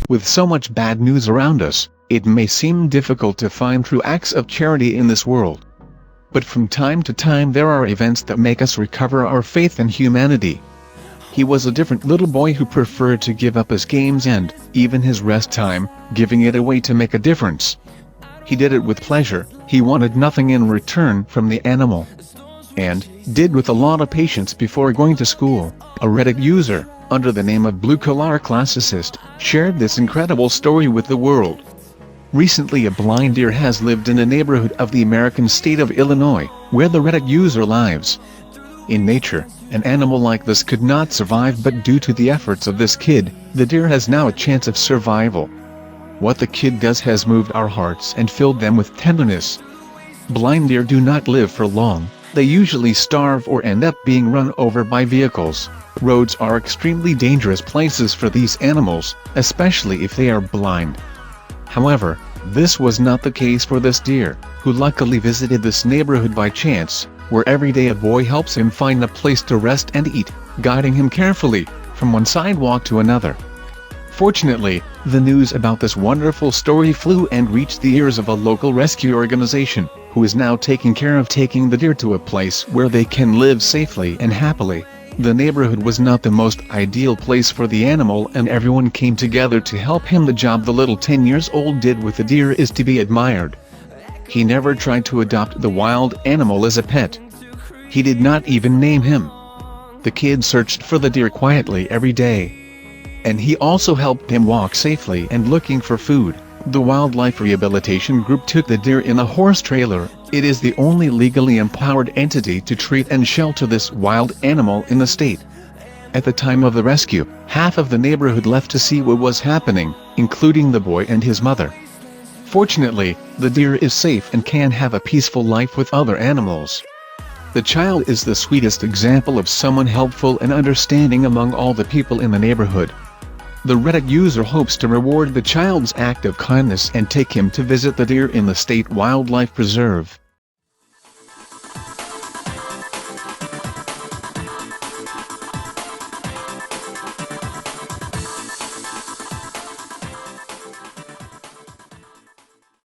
With so much bad news around us, it may seem difficult to find true acts of charity in this world. But from time to time there are events that make us recover our faith in humanity. He was a different little boy who preferred to give up his games and, even his rest time, giving it away to make a difference. He did it with pleasure, he wanted nothing in return from the animal. And, did with a lot of patience before going to school. A Reddit user, under the name of Blue Collar Classicist, shared this incredible story with the world. Recently a blind deer has lived in a neighborhood of the American state of Illinois, where the Reddit user lives. In nature, an animal like this could not survive, but due to the efforts of this kid, the deer has now a chance of survival. What the kid does has moved our hearts and filled them with tenderness. Blind deer do not live for long, they usually starve or end up being run over by vehicles. Roads are extremely dangerous places for these animals, especially if they are blind. However, this was not the case for this deer, who luckily visited this neighborhood by chance, where every day a boy helps him find a place to rest and eat, guiding him carefully, from one sidewalk to another. Fortunately, the news about this wonderful story flew and reached the ears of a local rescue organization, who is now taking care of taking the deer to a place where they can live safely and happily. The neighborhood was not the most ideal place for the animal, and everyone came together to help him. The job the little 10-year-old did with the deer is to be admired. He never tried to adopt the wild animal as a pet. He did not even name him. The kid searched for the deer quietly every day. And he also helped him walk safely and looking for food. The Wildlife Rehabilitation Group took the deer in a horse trailer. It is the only legally empowered entity to treat and shelter this wild animal in the state. At the time of the rescue, half of the neighborhood left to see what was happening, including the boy and his mother. Fortunately, the deer is safe and can have a peaceful life with other animals. The child is the sweetest example of someone helpful and understanding among all the people in the neighborhood. The Reddit user hopes to reward the child's act of kindness and take him to visit the deer in the state wildlife preserve.